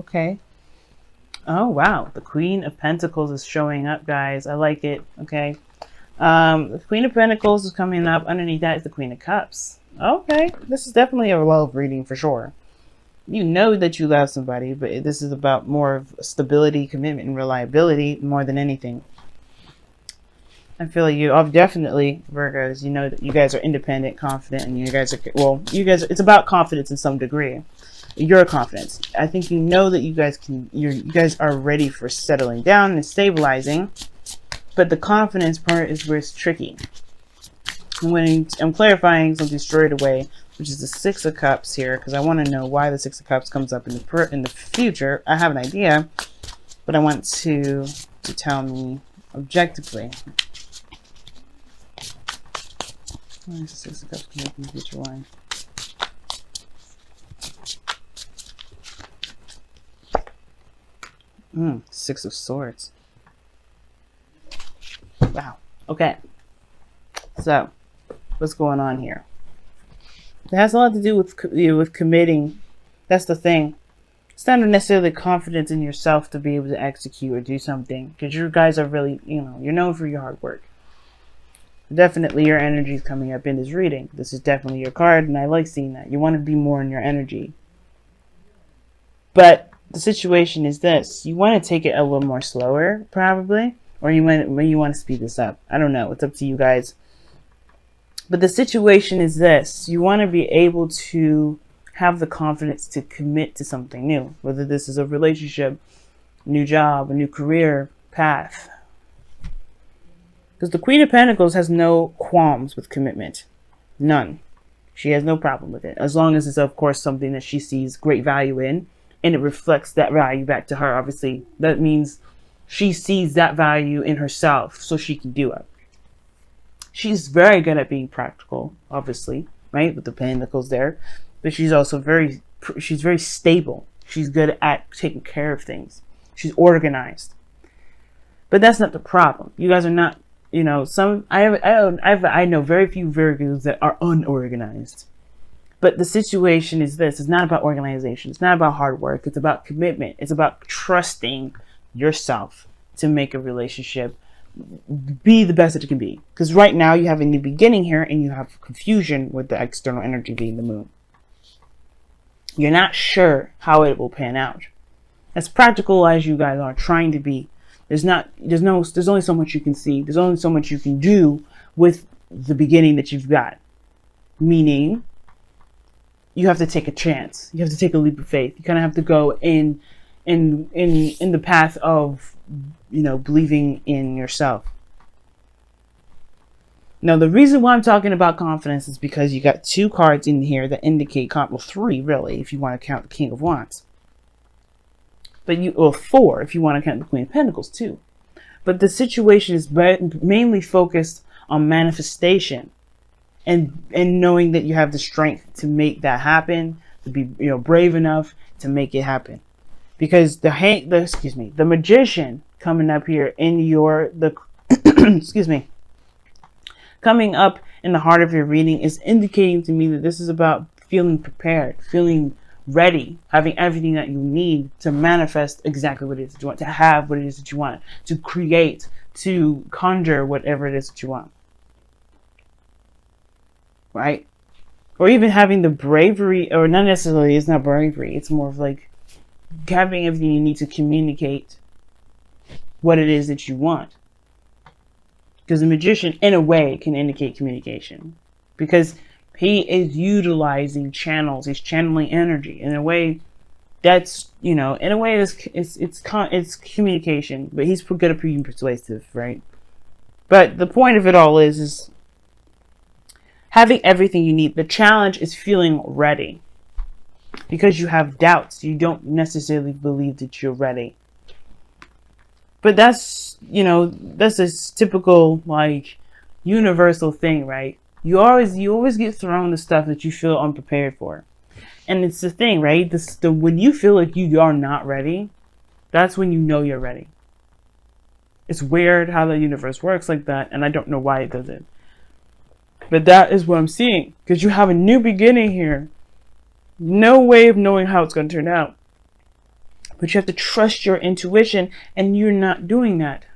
Okay. Oh, wow. The Queen of Pentacles is showing up, guys. I like it. Okay. The Queen of Pentacles is coming up. Underneath that is the Queen of Cups. Okay. This is definitely a love reading for sure. You know that you love somebody, but this is about more of stability, commitment, and reliability more than anything. I feel like you definitely, Virgos, you know that you guys are independent, confident, and you guys are, well, you guys, it's about confidence in some degree. Your confidence. I think you know that you guys can, you guys are ready for settling down and stabilizing, but the confidence part is where it's tricky. And when I'm clarifying something straight away, which is the Six of Cups here, because I want to know why the Six of Cups comes up in the future. I have an idea, but I want to tell me objectively. Why is the Six of Cups coming up in the future? Why? Six of Swords. Wow. Okay. So, what's going on here? It has a lot to do with committing. That's the thing. It's not necessarily confidence in yourself to be able to execute or do something, because you guys are really, you're known for your hard work. Definitely your energy is coming up in this reading. This is definitely your card, and I like seeing that. You want to be more in your energy. But the situation is this. You want to take it a little more slower, probably. Or you want to speed this up. I don't know. It's up to you guys. But the situation is this. You want to be able to have the confidence to commit to something new. Whether this is a relationship, new job, a new career path. Because the Queen of Pentacles has no qualms with commitment. None. She has no problem with it. As long as it's, of course, something that she sees great value in. And it reflects that value back to her, obviously. That means she sees that value in herself, so she can do it. She's very good at being practical, obviously, right? With the Pentacles there. But she's also she's very stable. She's good at taking care of things. She's organized. But that's not the problem. You guys are not, I know very few Virgos that are unorganized. But the situation is this. It's not about organization. It's not about hard work. It's about commitment. It's about trusting yourself to make a relationship be the best that it can be. Because right now you have a new beginning here and you have confusion with the external energy being the moon. You're not sure how it will pan out. As practical as you guys are trying to be, there's only so much you can see. There's only so much you can do with the beginning that you've got. Meaning, you have to take a chance. You have to take a leap of faith. You kind of have to go in the path of, believing in yourself. Now, the reason why I'm talking about confidence is because you got two cards in here that indicate, well, three really, if you want to count the King of Wands. Or four, if you want to count the Queen of Pentacles too. But the situation is mainly focused on manifestation. And knowing that you have the strength to make that happen, to be brave enough to make it happen, because the Magician coming up here in coming up in the heart of your reading is indicating to me that this is about feeling prepared, feeling ready, having everything that you need to manifest exactly what it is that you want, to have what it is that you want, to create, to conjure whatever it is that you want. Right? Or even having the bravery, or not necessarily, it's not bravery, it's more of like having everything you need to communicate what it is that you want. Because the Magician, in a way, can indicate communication. Because he is utilizing channels, he's channeling energy. In a way, that's, it's communication, but he's good at being persuasive, right? But the point of it all is having everything you need. The challenge is feeling ready. Because you have doubts. You don't necessarily believe that you're ready. But that's, that's a typical, universal thing, right? You always get thrown the stuff that you feel unprepared for. And it's the thing, right? When you feel like you are not ready, that's when you know you're ready. It's weird how the universe works like that, and I don't know why it does it. But that is what I'm seeing. Because you have a new beginning here. No way of knowing how it's going to turn out. But you have to trust your intuition, and you're not doing that.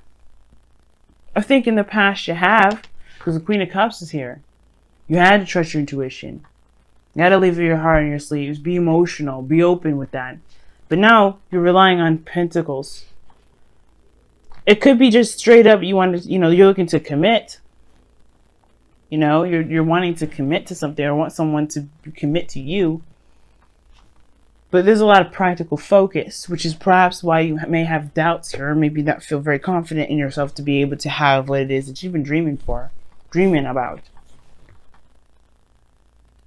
I think in the past you have, because the Queen of Cups is here. You had to trust your intuition. You had to leave your heart on your sleeves. Be emotional. Be open with that. But now you're relying on Pentacles. It could be just straight up you want to, you're looking to commit. You're wanting to commit to something or want someone to commit to you. But there's a lot of practical focus, which is perhaps why you may have doubts here, or maybe not feel very confident in yourself to be able to have what it is that you've been dreaming about.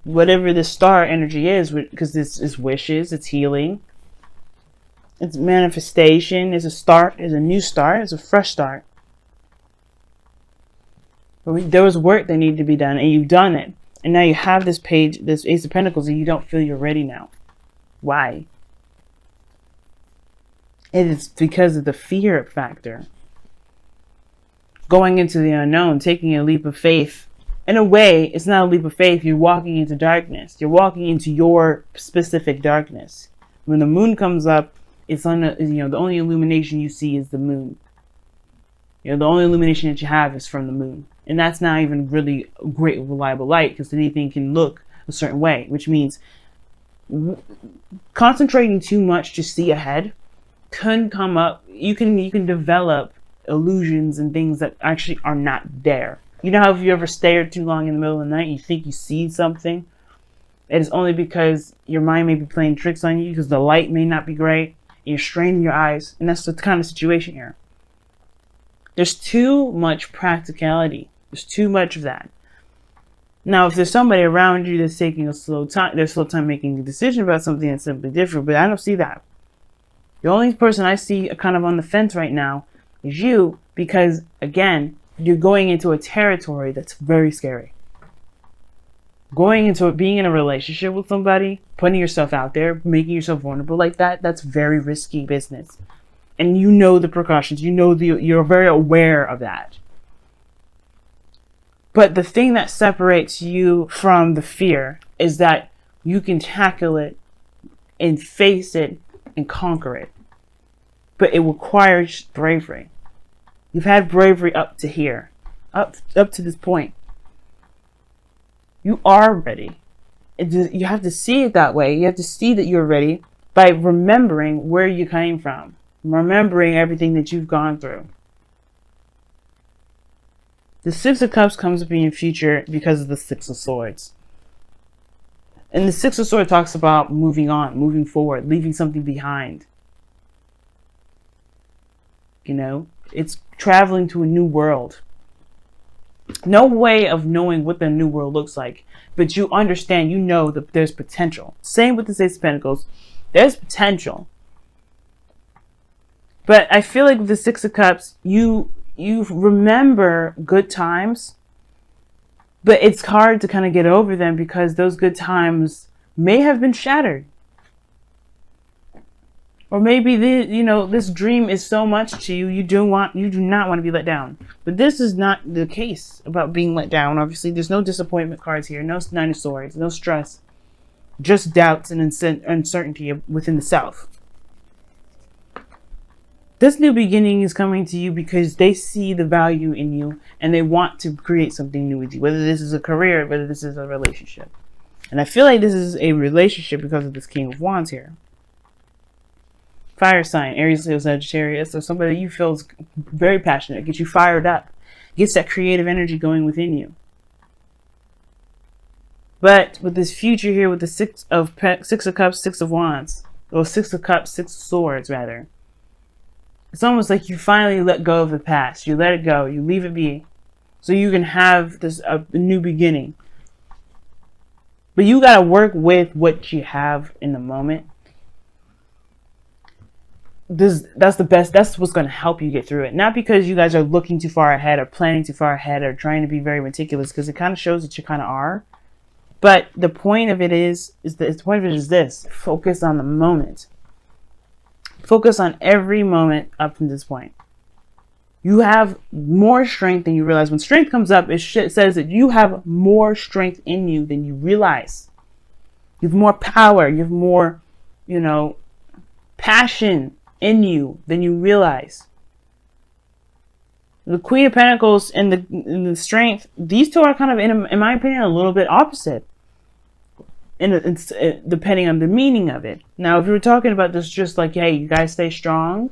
Whatever the star energy is, because this is wishes, it's healing, it's manifestation, it's a start, it's a new start, it's a fresh start. But there was work that needed to be done, and you've done it. And now you have this page, this Ace of Pentacles, and you don't feel you're ready now. Why? It is because of the fear factor. Going into the unknown, taking a leap of faith. In a way, it's not a leap of faith. You're walking into darkness. You're walking into your specific darkness. When the moon comes up, it's on the only illumination you see is the moon. The only illumination that you have is from the moon. And that's not even really a great reliable light, because anything can look a certain way, which means concentrating too much to see ahead can come up. You can develop illusions and things that actually are not there. You know how if you ever stared too long in the middle of the night, you think you see something? It is only because your mind may be playing tricks on you, because the light may not be great, and you're straining your eyes, and that's the kind of situation here. There's too much practicality. There's too much of that. Now, if there's somebody around you that's taking a slow time making a decision about something that's simply different, but I don't see that. The only person I see kind of on the fence right now is you, because, again, you're going into a territory that's very scary. Going into being in a relationship with somebody, putting yourself out there, making yourself vulnerable like that, that's very risky business. And you know the precautions, you're very aware of that. But the thing that separates you from the fear is that you can tackle it and face it and conquer it. But it requires bravery. You've had bravery up to here, up to this point. You are ready. You have to see it that way. You have to see that you're ready by remembering where you came from. Remembering everything that you've gone through. The Six of Cups comes up in your future because of the Six of Swords. And the Six of Swords talks about moving on, moving forward, leaving something behind. It's traveling to a new world. No way of knowing what the new world looks like, but you understand, that there's potential. Same with the Ace of Pentacles. There's potential. But I feel like with the Six of Cups, you remember good times, but it's hard to kind of get over them because those good times may have been shattered. Or maybe this dream is so much to you, you do not want to be let down. But this is not the case about being let down. Obviously, there's no disappointment cards here, no Nine of Swords, no stress, just doubts and uncertainty within the self. This new beginning is coming to you because they see the value in you and they want to create something new with you, whether this is a career, whether this is a relationship. And I feel like this is a relationship because of this King of Wands here. Fire sign, Aries, Leo, Sagittarius, or somebody you feel is very passionate, gets you fired up, gets that creative energy going within you. But with this future here, with the Six of Cups, Six of Wands, or Six of Cups, Six of Swords, rather. It's almost like you finally let go of the past. You let it go. You leave it be. So you can have a new beginning. But you got to work with what you have in the moment. That's the best. That's what's going to help you get through it. Not because you guys are looking too far ahead or planning too far ahead or trying to be very meticulous, because it kind of shows that you kind of are. But the point of it is this. Focus on the moment. Focus on every moment up to this point. You have more strength than you realize. When strength comes up, it says that you have more strength in you than you realize. You have more power. You have more, passion in you than you realize. The Queen of Pentacles and the Strength, these two are kind of, in my opinion, a little bit opposite. Depending on the meaning of it. Now, if you were talking about this just like, hey, you guys stay strong,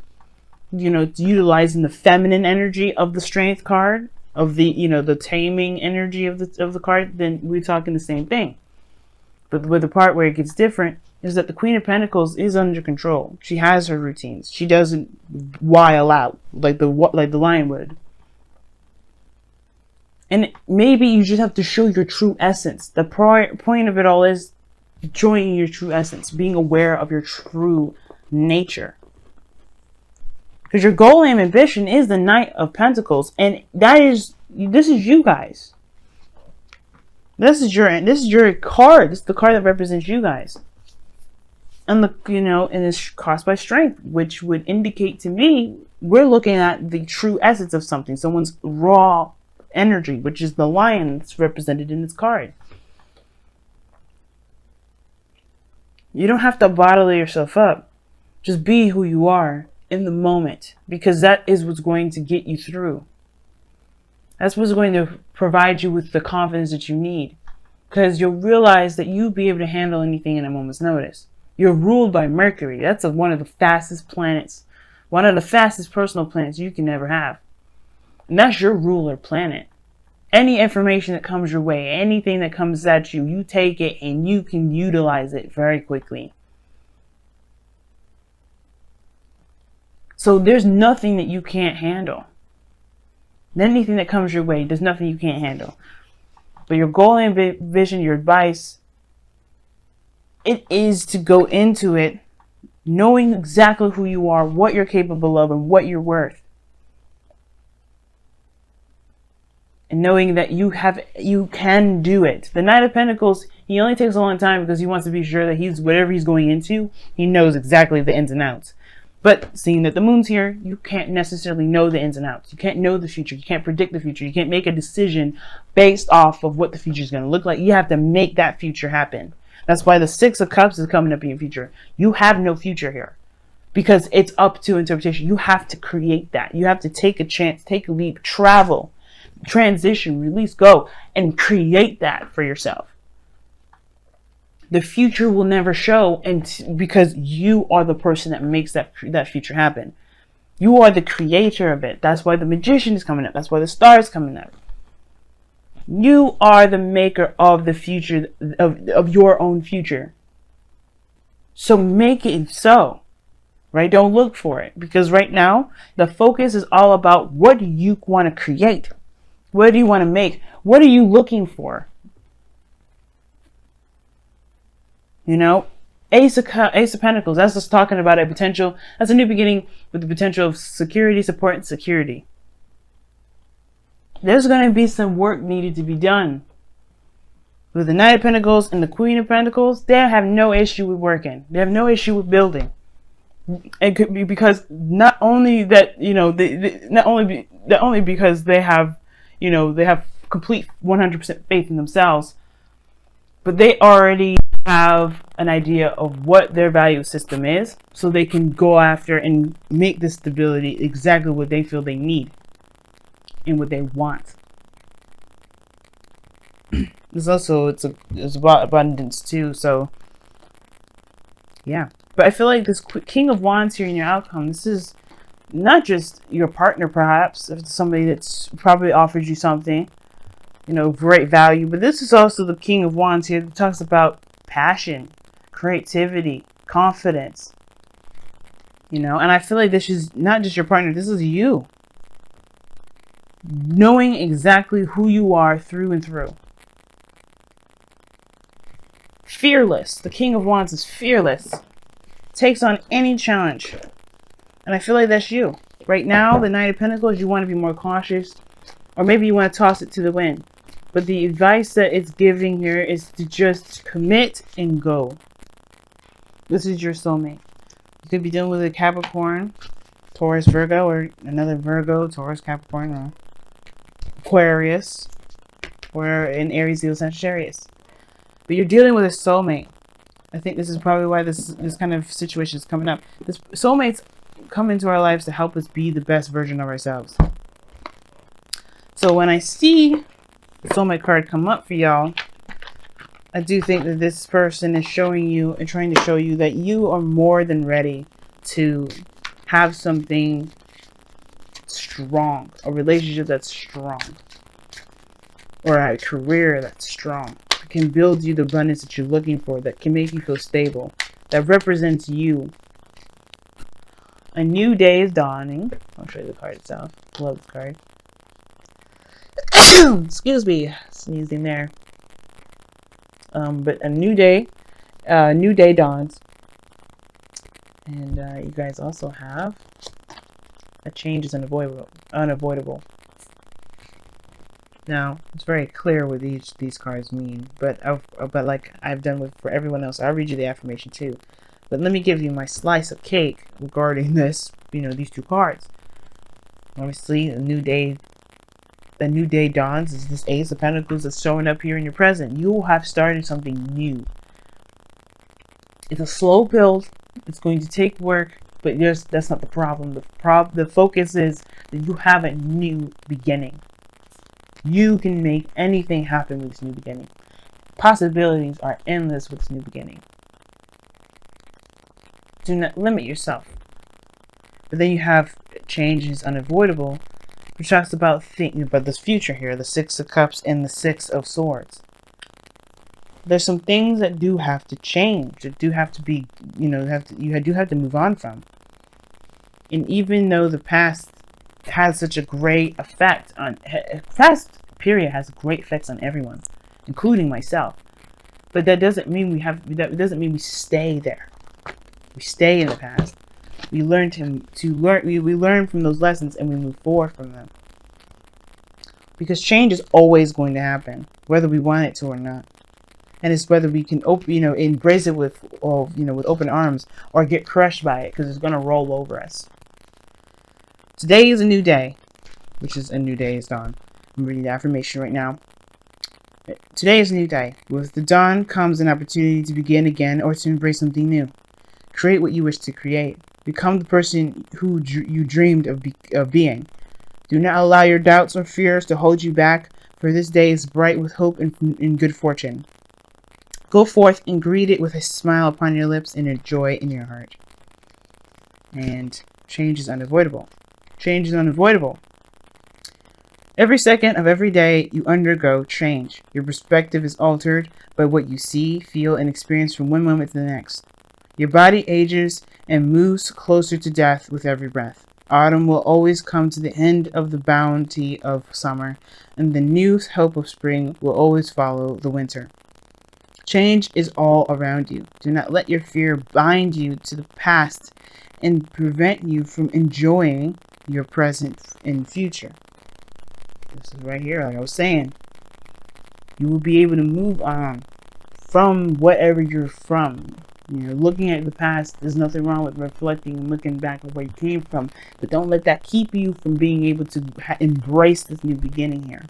you know, utilizing the feminine energy of the Strength card, of the, you know, the taming energy of the card, then we're talking the same thing. But with the part where it gets different is that the Queen of Pentacles is under control. She has her routines. She doesn't wild out like the lion would. And maybe you just have to show your true essence. The point of it all is showing your true essence, being aware of your true nature. Because your goal and ambition is the Knight of Pentacles, and this is you guys. This is your card. This is the card that represents you guys. And and it's caused by strength, which would indicate to me we're looking at the true essence of something, someone's raw energy, which is the lion that's represented in this card. You don't have to bottle yourself up. Just be who you are in the moment, because that is what's going to get you through. That's what's going to provide you with the confidence that you need, because you'll realize that you'll be able to handle anything in a moment's notice. You're ruled by Mercury. That's one of the fastest planets, one of the fastest personal planets you can ever have. And that's your ruler planet. Any information that comes your way, anything that comes at you, you take it and you can utilize it very quickly. So there's nothing that you can't handle. Anything that comes your way, there's nothing you can't handle. But your goal and vision, your advice, it is to go into it knowing exactly who you are, what you're capable of, and what you're worth. And knowing that you can do it. The Knight of Pentacles, he only takes a long time because he wants to be sure that whatever he's going into, he knows exactly the ins and outs. But seeing that the moon's here, you can't necessarily know the ins and outs. You can't know the future. You can't predict the future. You can't make a decision based off of what the future is going to look like. You have to make that future happen. That's why the Six of Cups is coming up in your future. You have no future here because it's up to interpretation. You have to create that. You have to take a chance, take a leap, travel, transition, release, go, and create that for yourself. The future will never show, and because you are the person that makes that future happen. You are the creator of it. That's why the Magician is coming up. That's why the Star is coming up. You are the maker of the future, of your own future. So make it so, right? Don't look for it, because right now the focus is all about what do you want to create. What do you want to make? What are you looking for? You know, Ace of Pentacles, that's just talking about a potential, that's a new beginning with the potential of security, support, and security. There's going to be some work needed to be done. With the Knight of Pentacles and the Queen of Pentacles, they have no issue with working. They have no issue with building. It could be because not only that, not only because they have, they have complete 100% faith in themselves, but they already have an idea of what their value system is, so they can go after and make the stability exactly what they feel they need and what they want. It's about abundance too, so yeah. But I feel like this King of Wands here in your outcome, this is not just your partner, perhaps, if it's somebody that's probably offered you something, great value, but this is also the King of Wands here that talks about passion, creativity, confidence, and I feel like this is not just your partner, this is you. Knowing exactly who you are through and through. Fearless. The King of Wands is fearless. Takes on any challenge. And I feel like that's you. Right now, the Knight of Pentacles, you want to be more cautious. Or maybe you want to toss it to the wind. But the advice that it's giving here is to just commit and go. This is your soulmate. You could be dealing with a Capricorn, Taurus, Virgo, or another Virgo, Taurus, Capricorn, or Aquarius, or an Aries, Leo, Sagittarius. But you're dealing with a soulmate I think this is probably why this kind of situation is coming up. This soulmates come into our lives to help us be the best version of ourselves. So when I see the soulmate card come up for y'all, I do think that this person is showing you and trying to show you that you are more than ready to have something strong, a relationship that's strong, or a career that's strong, that can build you the abundance that you're looking for, that can make you feel stable, that represents you. A new day is dawning. I'll show you the card itself. Love this card. Excuse me, sneezing there. But a new day dawns, and you guys also have a change is unavoidable. Now it's very clear what these cards mean, but like I've done for everyone else, I'll read you the affirmation too. But let me give you my slice of cake regarding this. These two cards. Obviously, a new day dawns is this Ace of Pentacles that's showing up here in your present. You will have started something new. It's a slow build. It's going to take work, but that's not the problem. The focus is that you have a new beginning. You can make anything happen with this new beginning. Possibilities are endless with this new beginning. Do not limit yourself. But then you have change is unavoidable, which talks about thinking about this future here, the Six of Cups and the Six of Swords. There's some things that do have to change, that do have to be, you do have to move on from. And even though the past has such a great effect on, past period has great effects on everyone, including myself. But that doesn't mean we stay there. We stay in the past. We learn we learn from those lessons and we move forward from them. Because change is always going to happen, whether we want it to or not. And it's whether we can embrace it with open arms or get crushed by it, because it's going to roll over us. Today is a new day, which is a new day is dawn. I'm reading the affirmation right now. Today is a new day. With the dawn comes an opportunity to begin again or to embrace something new. Create what you wish to create. Become the person who you dreamed of being. Do not allow your doubts or fears to hold you back, for this day is bright with hope and good fortune. Go forth and greet it with a smile upon your lips and a joy in your heart. And change is unavoidable. Change is unavoidable. Every second of every day you undergo change. Your perspective is altered by what you see, feel, and experience from one moment to the next. Your body ages and moves closer to death with every breath. Autumn will always come to the end of the bounty of summer, and the new hope of spring will always follow the winter. Change is all around you. Do not let your fear bind you to the past and prevent you from enjoying your present and future. This is right here, like I was saying. You will be able to move on from whatever you're from. Looking at the past, there's nothing wrong with reflecting and looking back at where you came from. But don't let that keep you from being able to embrace this new beginning here.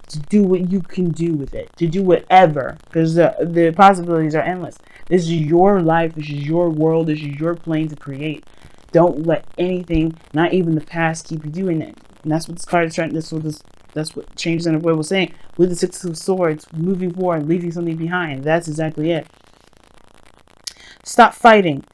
To do what you can do with it. To do whatever. Because the possibilities are endless. This is your life. This is your world. This is your plane to create. Don't let anything, not even the past, keep you doing it. And that's what this card is trying. That's what changes in a way was saying. With the Six of Swords, moving forward, leaving something behind. That's exactly it. Stop fighting.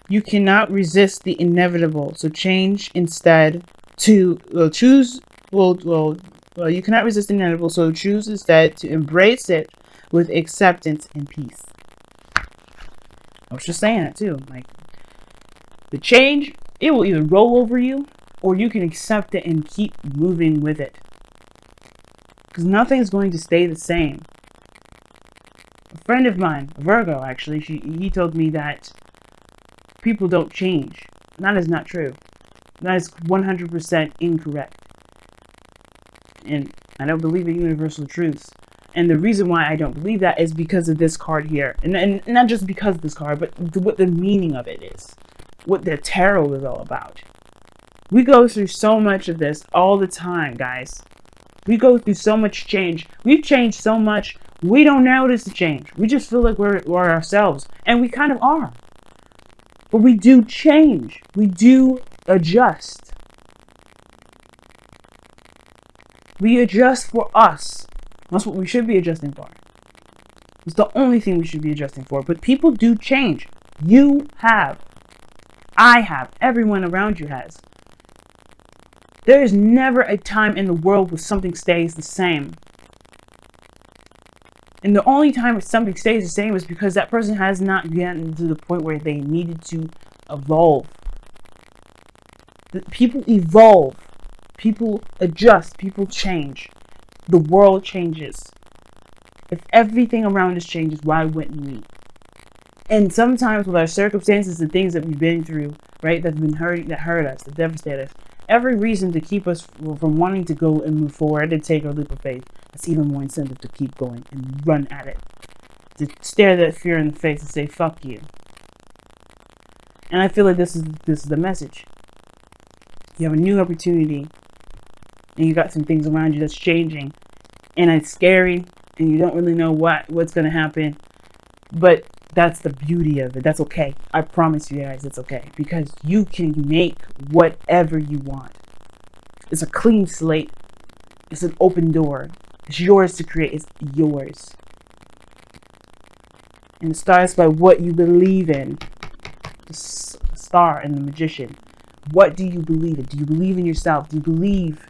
You cannot resist the inevitable. So change instead to choose. You cannot resist the inevitable. So choose instead to embrace it with acceptance and peace. I was just saying that too. Like the change, it will either roll over you, or you can accept it and keep moving with it. Because nothing's going to stay the same. A friend of mine, Virgo actually, he told me that people don't change. That is not true. That is 100% incorrect. And I don't believe in universal truths. And the reason why I don't believe that is because of this card here. And not just because of this card, but what the meaning of it is. What the tarot is all about. We go through so much of this all the time, guys. We go through so much change. We've changed so much We don't notice the change. We just feel like we're ourselves. And we kind of are. But we do change. We do adjust. We adjust for us. That's what we should be adjusting for. It's the only thing we should be adjusting for. But people do change. You have. I have. Everyone around you has. There is never a time in the world where something stays the same. And the only time something stays the same is because that person has not gotten to the point where they needed to evolve. People evolve. People adjust. People change. The world changes. If everything around us changes, why wouldn't we? And sometimes with our circumstances and things that we've been through, right, that hurt us, that devastate us, every reason to keep us from wanting to go and move forward and take our leap of faith, that's even more incentive to keep going and run at it. To stare that fear in the face and say, fuck you. And I feel like this is the message. You have a new opportunity and you got some things around you that's changing and it's scary and you don't really know what's going to happen. But that's the beauty of it. That's okay. I promise you guys it's okay. Because you can make whatever you want. It's a clean slate. It's an open door. It's yours to create. It's yours. And it starts by what you believe in. The star and the magician. What do you believe in? Do you believe in yourself? Do you believe?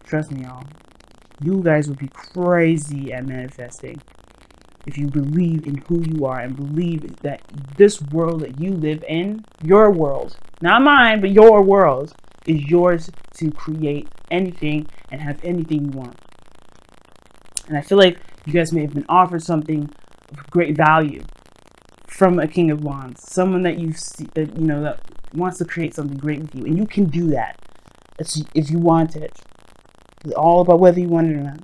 Trust me, y'all. You guys would be crazy at manifesting. If you believe in who you are and believe that this world that you live in, your world, not mine, but your world, is yours to create anything and have anything you want. And I feel like you guys may have been offered something of great value from a King of Wands, someone that you see that that wants to create something great with you, and you can do that if you want it. It's all about whether you want it or not.